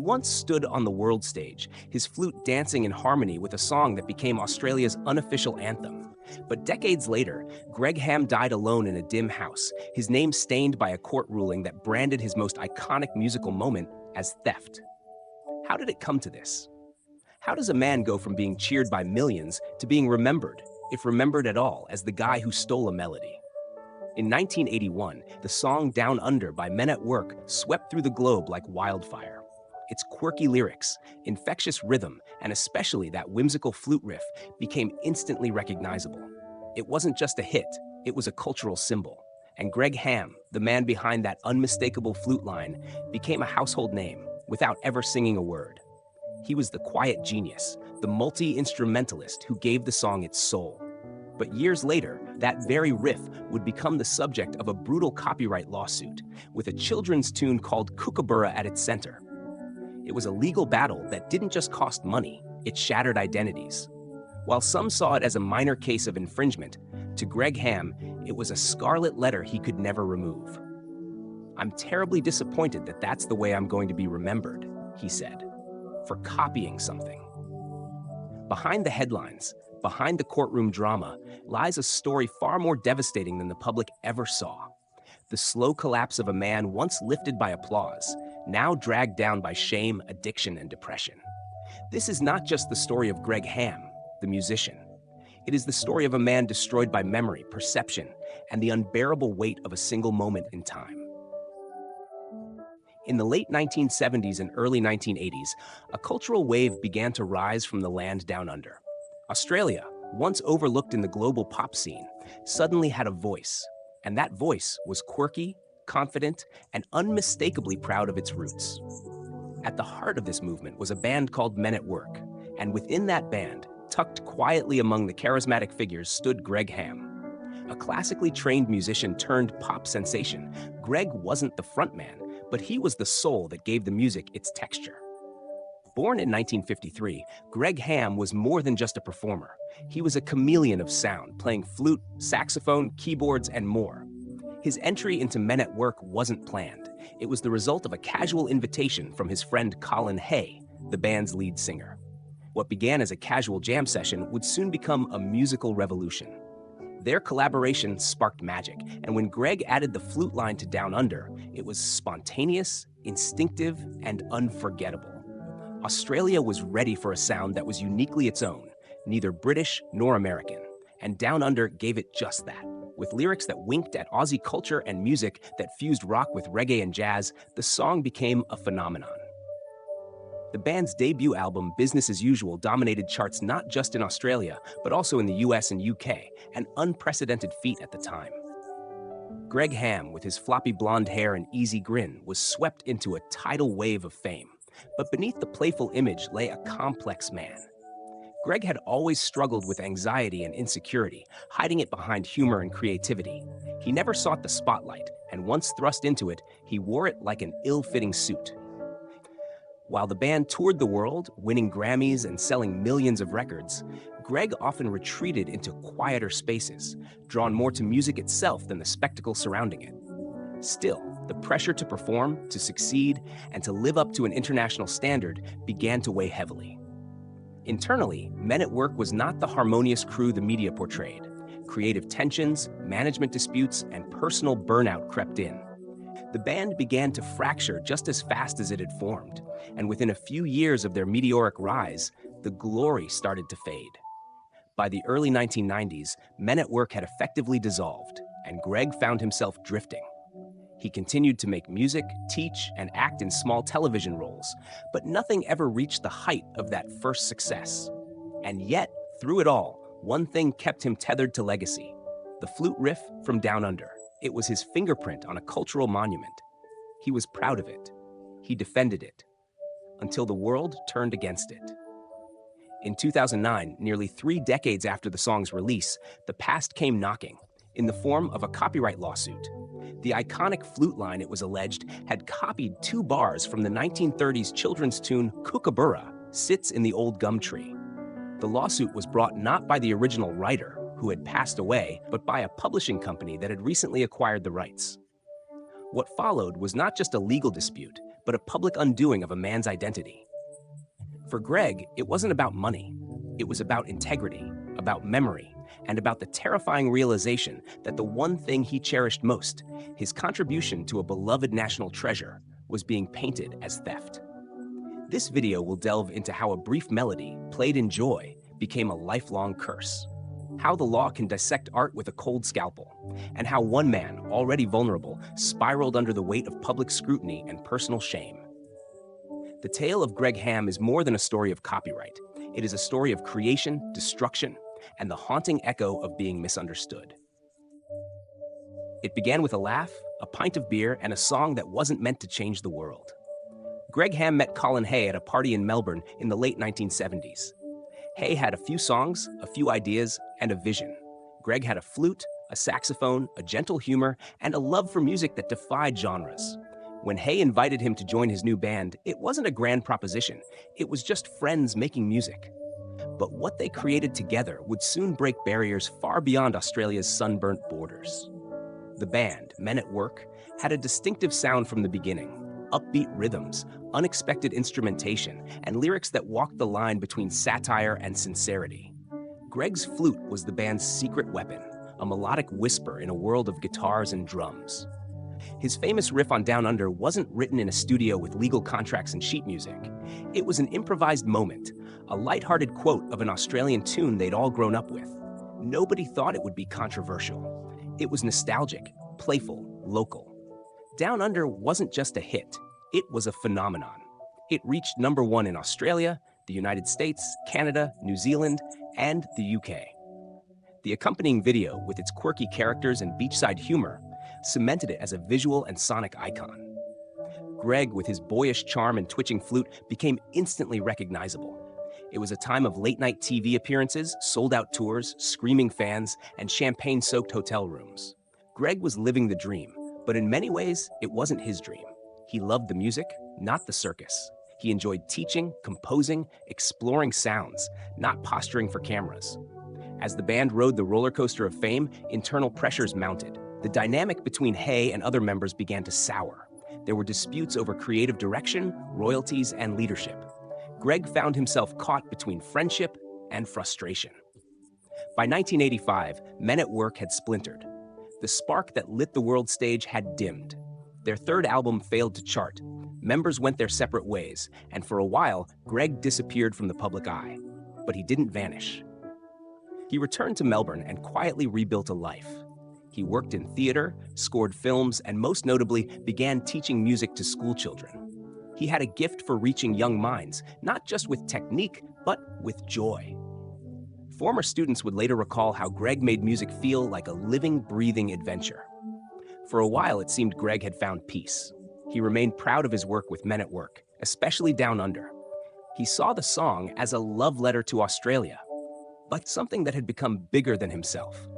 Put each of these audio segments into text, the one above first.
once stood on the world stage, his flute dancing in harmony with a song that became Australia's unofficial anthem. But decades later, Greg Ham died alone in a dim house, his name stained by a court ruling that branded his most iconic musical moment as theft. How did it come to this? How does a man go from being cheered by millions to being remembered, if remembered at all, as the guy who stole a melody? In 1981, the song Down Under by Men at Work swept through the globe like wildfire. Its quirky lyrics, infectious rhythm, and especially that whimsical flute riff became instantly recognizable. It wasn't just a hit, it was a cultural symbol. And Greg Ham, the man behind that unmistakable flute line, became a household name without ever singing a word. He was the quiet genius, the multi-instrumentalist who gave the song its soul. But years later, that very riff would become the subject of a brutal copyright lawsuit, with a children's tune called Kookaburra at its center. It was a legal battle that didn't just cost money, it shattered identities. While some saw it as a minor case of infringement, to Greg Ham, it was a scarlet letter he could never remove. "I'm terribly disappointed that that's the way I'm going to be remembered," he said, "for copying something." Behind the headlines, behind the courtroom drama, lies a story far more devastating than the public ever saw. The slow collapse of a man once lifted by applause, now dragged down by shame, addiction, and depression. This is not just the story of Greg Ham, the musician. It is the story of a man destroyed by memory, perception, and the unbearable weight of a single moment in time. In the late 1970s and early 1980s, a cultural wave began to rise from the land down under. Australia, once overlooked in the global pop scene, suddenly had a voice, and that voice was quirky, confident, and unmistakably proud of its roots. At the heart of this movement was a band called Men at Work, and within that band, tucked quietly among the charismatic figures, stood Greg Ham. A classically trained musician turned pop sensation, Greg wasn't the frontman, but he was the soul that gave the music its texture. Born in 1953, Greg Ham was more than just a performer. He was a chameleon of sound, playing flute, saxophone, keyboards, and more. His entry into Men at Work wasn't planned. It was the result of a casual invitation from his friend Colin Hay, the band's lead singer. What began as a casual jam session would soon become a musical revolution. Their collaboration sparked magic, and when Greg added the flute line to Down Under, it was spontaneous, instinctive, and unforgettable. Australia was ready for a sound that was uniquely its own, neither British nor American, and Down Under gave it just that. With lyrics that winked at Aussie culture and music that fused rock with reggae and jazz, the song became a phenomenon. The band's debut album, Business as Usual, dominated charts not just in Australia, but also in the US and UK, an unprecedented feat at the time. Greg Ham, with his floppy blonde hair and easy grin, was swept into a tidal wave of fame. But beneath the playful image lay a complex man. Greg had always struggled with anxiety and insecurity, hiding it behind humor and creativity. He never sought the spotlight, and once thrust into it, he wore it like an ill-fitting suit. While the band toured the world, winning Grammys and selling millions of records, Greg often retreated into quieter spaces, drawn more to music itself than the spectacle surrounding it. Still, the pressure to perform, to succeed, and to live up to an international standard began to weigh heavily. Internally, Men at Work was not the harmonious crew the media portrayed. Creative tensions, management disputes, and personal burnout crept in. The band began to fracture just as fast as it had formed, and within a few years of their meteoric rise, the glory started to fade. By the early 1990s, Men at Work had effectively dissolved, and Greg found himself drifting. He continued to make music, teach, and act in small television roles, but nothing ever reached the height of that first success. And yet, through it all, one thing kept him tethered to legacy: the flute riff from Down Under. It was his fingerprint on a cultural monument. He was proud of it. He defended it, until the world turned against it. In 2009, nearly 3 decades after the song's release, the past came knocking, in the form of a copyright lawsuit. The iconic flute line, it was alleged, had copied 2 bars from the 1930s children's tune Kookaburra, Sits in the Old Gum Tree. The lawsuit was brought not by the original writer, who had passed away, but by a publishing company that had recently acquired the rights. What followed was not just a legal dispute, but a public undoing of a man's identity. For Greg, it wasn't about money. It was about integrity, about memory, and about the terrifying realization that the one thing he cherished most, his contribution to a beloved national treasure, was being painted as theft. This video will delve into how a brief melody, played in joy, became a lifelong curse, how the law can dissect art with a cold scalpel, and how one man, already vulnerable, spiraled under the weight of public scrutiny and personal shame. The tale of Greg Ham is more than a story of copyright. It is a story of creation, destruction, and the haunting echo of being misunderstood. It began with a laugh, a pint of beer, and a song that wasn't meant to change the world. Greg Ham met Colin Hay at a party in Melbourne in the late 1970s. Hay had a few songs, a few ideas, and a vision. Greg had a flute, a saxophone, a gentle humor, and a love for music that defied genres. When Hay invited him to join his new band, it wasn't a grand proposition. It was just friends making music. But what they created together would soon break barriers far beyond Australia's sunburnt borders. The band, Men at Work, had a distinctive sound from the beginning. Upbeat rhythms, unexpected instrumentation, and lyrics that walked the line between satire and sincerity. Greg's flute was the band's secret weapon, a melodic whisper in a world of guitars and drums. His famous riff on Down Under wasn't written in a studio with legal contracts and sheet music. It was an improvised moment, a lighthearted quote of an Australian tune they'd all grown up with. Nobody thought it would be controversial. It was nostalgic, playful, local. Down Under wasn't just a hit, it was a phenomenon. It reached #1 in Australia, the United States, Canada, New Zealand, and the UK. The accompanying video, with its quirky characters and beachside humor, cemented it as a visual and sonic icon. Greg, with his boyish charm and twitching flute, became instantly recognizable. It was a time of late-night TV appearances, sold-out tours, screaming fans, and champagne-soaked hotel rooms. Greg was living the dream, but in many ways, it wasn't his dream. He loved the music, not the circus. He enjoyed teaching, composing, exploring sounds, not posturing for cameras. As the band rode the roller coaster of fame, internal pressures mounted. The dynamic between Hay and other members began to sour. There were disputes over creative direction, royalties, and leadership. Greg found himself caught between friendship and frustration. By 1985, Men at Work had splintered. The spark that lit the world stage had dimmed. Their third album failed to chart. Members went their separate ways, and for a while, Greg disappeared from the public eye. But he didn't vanish. He returned to Melbourne and quietly rebuilt a life. He worked in theater, scored films, and most notably, began teaching music to schoolchildren. He had a gift for reaching young minds, not just with technique, but with joy. Former students would later recall how Greg made music feel like a living, breathing adventure. For a while, it seemed Greg had found peace. He remained proud of his work with Men at Work, especially Down Under. He saw the song as a love letter to Australia, but something that had become bigger than himself.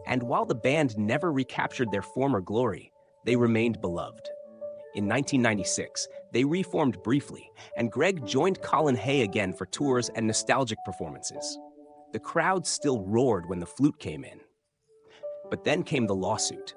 And while the band never recaptured their former glory, they remained beloved. In 1996, they reformed briefly, and Greg joined Colin Hay again for tours and nostalgic performances. The crowd still roared when the flute came in. But then came the lawsuit.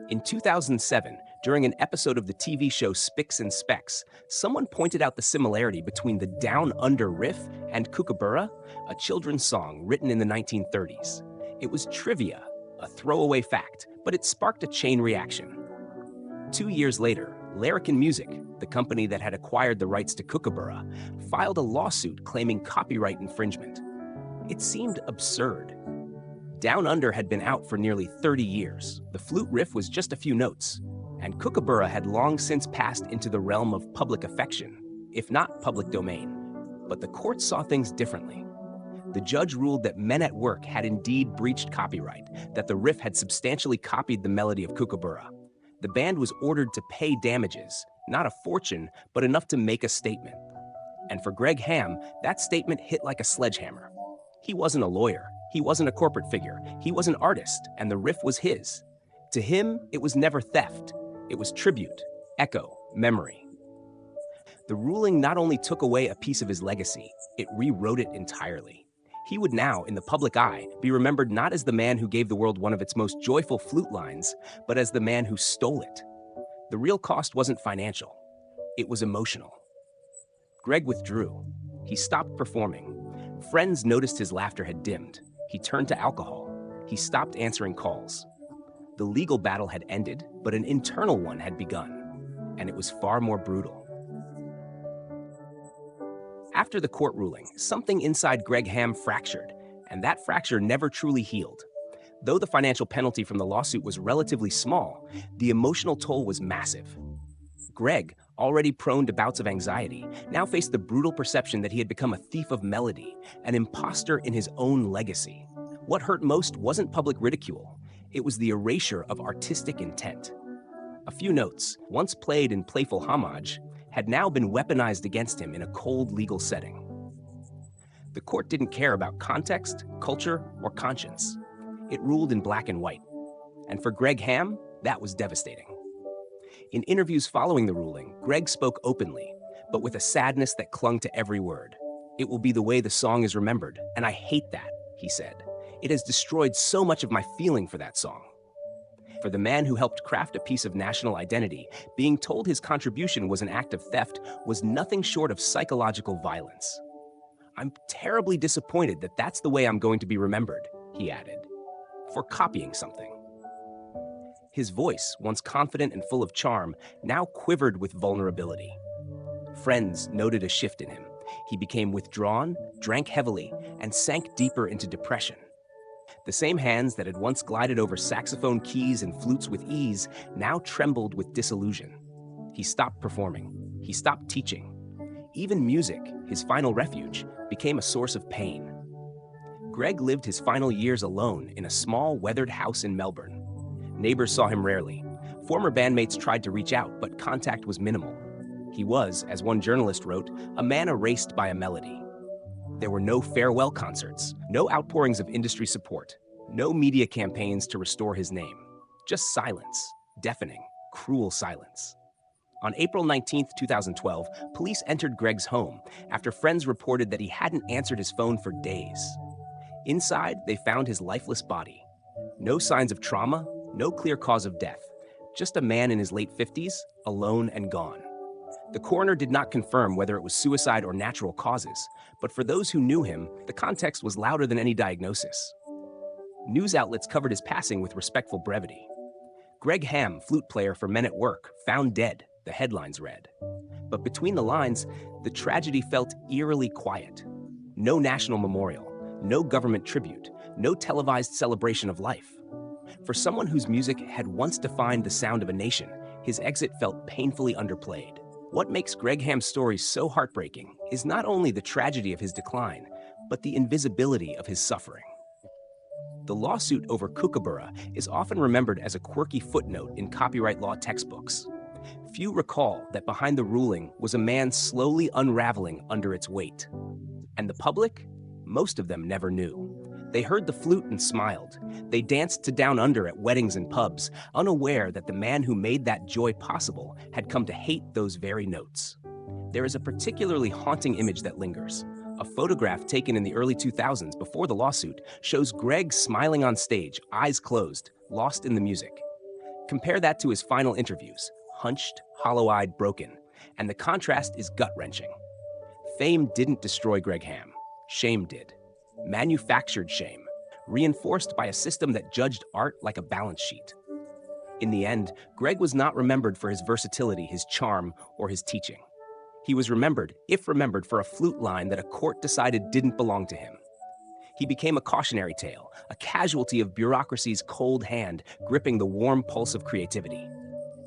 In 2007, during an episode of the TV show Spicks and Specks, someone pointed out the similarity between the Down Under riff and Kookaburra, a children's song written in the 1930s. It was trivia, a throwaway fact, but it sparked a chain reaction. 2 years later, Larrikin Music, the company that had acquired the rights to Kookaburra, filed a lawsuit claiming copyright infringement. It seemed absurd. Down Under had been out for nearly 30 years. The flute riff was just a few notes, and Kookaburra had long since passed into the realm of public affection, if not public domain. But the court saw things differently. The judge ruled that Men at Work had indeed breached copyright, that the riff had substantially copied the melody of Kookaburra. The band was ordered to pay damages, not a fortune, but enough to make a statement. And for Greg Ham, that statement hit like a sledgehammer. He wasn't a lawyer. He wasn't a corporate figure. He was an artist, and the riff was his. To him, it was never theft. It was tribute, echo, memory. The ruling not only took away a piece of his legacy, it rewrote it entirely. He would now, in the public eye, be remembered not as the man who gave the world one of its most joyful flute lines, but as the man who stole it. The real cost wasn't financial. It was emotional. Greg withdrew. He stopped performing. Friends noticed his laughter had dimmed. He turned to alcohol. He stopped answering calls. The legal battle had ended, but an internal one had begun, and it was far more brutal. After the court ruling, something inside Greg Ham fractured, and that fracture never truly healed. Though the financial penalty from the lawsuit was relatively small, the emotional toll was massive. Greg, already prone to bouts of anxiety, now faced the brutal perception that he had become a thief of melody, an imposter in his own legacy. What hurt most wasn't public ridicule. It was the erasure of artistic intent. A few notes, once played in playful homage, had now been weaponized against him in a cold legal setting. The court didn't care about context, culture, or conscience. It ruled in black and white. And for Greg Ham, that was devastating. In interviews following the ruling, Greg spoke openly, but with a sadness that clung to every word. "It will be the way the song is remembered, and I hate that," he said. "It has destroyed so much of my feeling for that song." For the man who helped craft a piece of national identity, being told his contribution was an act of theft was nothing short of psychological violence. "I'm terribly disappointed that that's the way I'm going to be remembered," he added, "for copying something." His voice, once confident and full of charm, now quivered with vulnerability. Friends noted a shift in him. He became withdrawn, drank heavily, and sank deeper into depression. The same hands that had once glided over saxophone keys and flutes with ease now trembled with disillusion. He stopped performing. He stopped teaching. Even music, his final refuge, became a source of pain. Greg lived his final years alone in a small, weathered house in Melbourne. Neighbors saw him rarely. Former bandmates tried to reach out, but contact was minimal. He was, as one journalist wrote, a man erased by a melody. There were no farewell concerts, no outpourings of industry support, no media campaigns to restore his name. Just silence, deafening, cruel silence. On April 19, 2012, police entered Greg's home after friends reported that he hadn't answered his phone for days. Inside, they found his lifeless body. No signs of trauma, no clear cause of death. Just a man in his late 50s, alone and gone. The coroner did not confirm whether it was suicide or natural causes, but for those who knew him, the context was louder than any diagnosis. News outlets covered his passing with respectful brevity. "Greg Ham, flute player for Men at Work, found dead," the headlines read. But between the lines, the tragedy felt eerily quiet. No national memorial, no government tribute, no televised celebration of life. For someone whose music had once defined the sound of a nation, his exit felt painfully underplayed. What makes Greg Ham's story so heartbreaking is not only the tragedy of his decline, but the invisibility of his suffering. The lawsuit over Kookaburra is often remembered as a quirky footnote in copyright law textbooks. Few recall that behind the ruling was a man slowly unraveling under its weight. And the public? Most of them never knew. They heard the flute and smiled. They danced to Down Under at weddings and pubs, unaware that the man who made that joy possible had come to hate those very notes. There is a particularly haunting image that lingers. A photograph taken in the early 2000s before the lawsuit shows Greg smiling on stage, eyes closed, lost in the music. Compare that to his final interviews, hunched, hollow-eyed, broken, and the contrast is gut-wrenching. Fame didn't destroy Greg Ham. Shame did. Manufactured shame, reinforced by a system that judged art like a balance sheet. In the end, Greg was not remembered for his versatility, his charm, or his teaching. He was remembered, if remembered, for a flute line that a court decided didn't belong to him. He became a cautionary tale, a casualty of bureaucracy's cold hand gripping the warm pulse of creativity.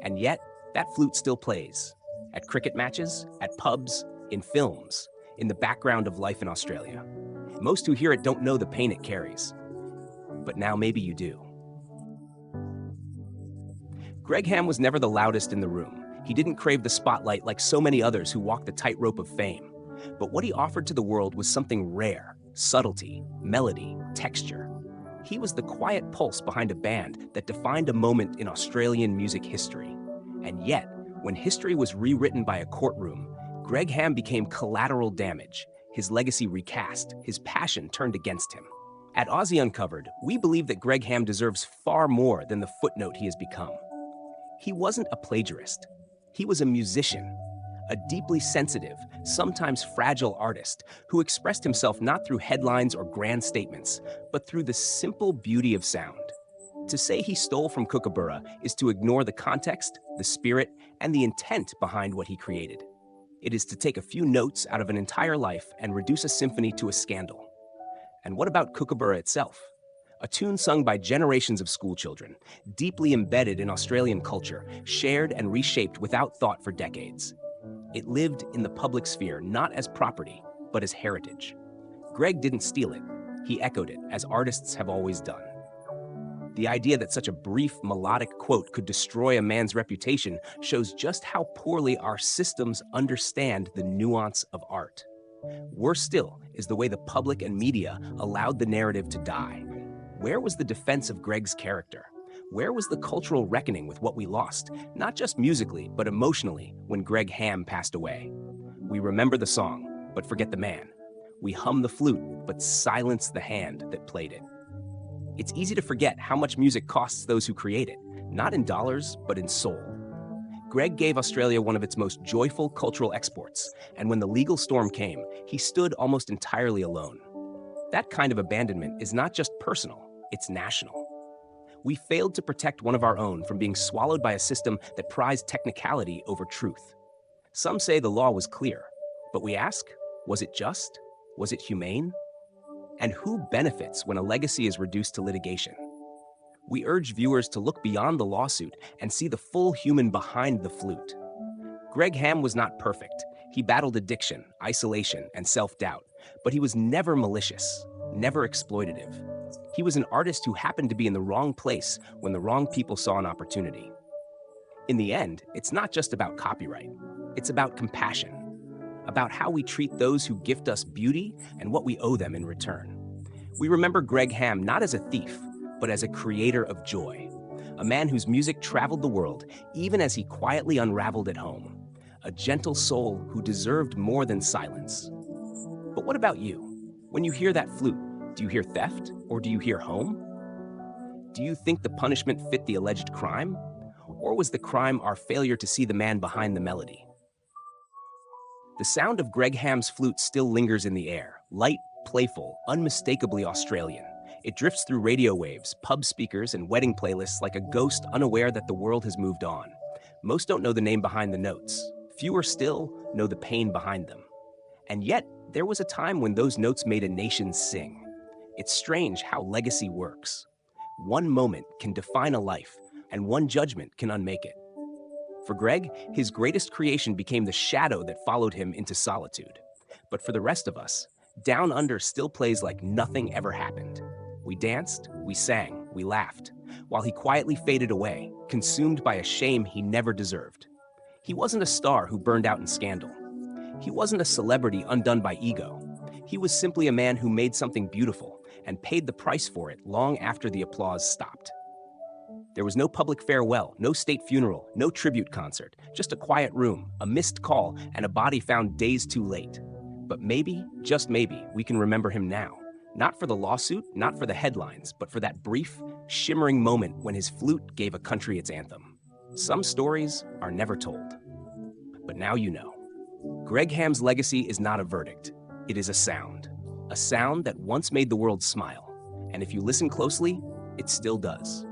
And yet, that flute still plays. At cricket matches, at pubs, in films, in the background of life in Australia. Most who hear it don't know the pain it carries. But now maybe you do. Greg Ham was never the loudest in the room. He didn't crave the spotlight like so many others who walked the tightrope of fame. But what he offered to the world was something rare: subtlety, melody, texture. He was the quiet pulse behind a band that defined a moment in Australian music history. And yet, when history was rewritten by a courtroom, Greg Ham became collateral damage. His legacy recast, his passion turned against him. At Aussie Uncovered, we believe that Greg Ham deserves far more than the footnote he has become. He wasn't a plagiarist. He was a a deeply sensitive, sometimes fragile artist who expressed himself not through headlines or grand statements, but through the simple beauty of sound. To say he stole from Kookaburra is to ignore the context, the spirit, and the intent behind what he created. It is to take a few notes out of an entire life and reduce a symphony to a scandal. And what about Kookaburra itself? A tune sung by generations of schoolchildren, deeply embedded in Australian culture, shared and reshaped without thought for decades. It lived in the public sphere not as property, but as heritage. Greg didn't steal it, he echoed it, as artists have always done. The idea that such a brief, melodic quote could destroy a man's reputation shows just how poorly our systems understand the nuance of art. Worse still is the way the public and media allowed the narrative to die. Where was the defense of Greg's character? Where was the cultural reckoning with what we lost, not just musically, but emotionally, when Greg Ham passed away? We remember the song, but forget the man. We hum the flute, but silence the hand that played it. It's easy to forget how much music costs those who create it, not in dollars, but in soul. Greg gave Australia one of its most joyful cultural exports, and when the legal storm came, he stood almost entirely alone. That kind of abandonment is not just personal, it's national. We failed to protect one of our own from being swallowed by a system that prized technicality over truth. Some say the law was clear, but we ask, was it just? Was it humane? And who benefits when a legacy is reduced to litigation? We urge viewers to look beyond the lawsuit and see the full human behind the flute. Greg Ham was not perfect. He battled addiction, isolation, and self-doubt, but he was never malicious, never exploitative. He was an artist who happened to be in the wrong place when the wrong people saw an opportunity. In the end, it's not just about copyright. It's about compassion, about how we treat those who gift us beauty and what we owe them in return. We remember Greg Ham not as a thief, but as a creator of joy, a man whose music traveled the world even as he quietly unraveled at home, a gentle soul who deserved more than silence. But what about you? When you hear that flute, do you hear theft or do you hear home? Do you think the punishment fit the alleged crime? Or was the crime our failure to see the man behind the melody? The sound of Greg Ham's flute still lingers in the air, light, playful, unmistakably Australian. It drifts through radio waves, pub speakers, and wedding playlists like a ghost unaware that the world has moved on. Most don't know the name behind the notes. Fewer still know the pain behind them. And yet, there was a time when those notes made a nation sing. It's strange how legacy works. One moment can define a life, and one judgment can unmake it. For Greg, his greatest creation became the shadow that followed him into solitude. But for the rest of us, Down Under still plays like nothing ever happened. We danced, we sang, we laughed, while he quietly faded away, consumed by a shame he never deserved. He wasn't a star who burned out in scandal. He wasn't a celebrity undone by ego. He was simply a man who made something beautiful and paid the price for it long after the applause stopped. There was no public farewell, no state funeral, no tribute concert, just a quiet room, a missed call, and a body found days too late. But maybe, just maybe, we can remember him now. Not for the lawsuit, not for the headlines, but for that brief, shimmering moment when his flute gave a country its anthem. Some stories are never told. But now you know. Greg Ham's legacy is not a verdict. It is a sound that once made the world smile. And if you listen closely, it still does.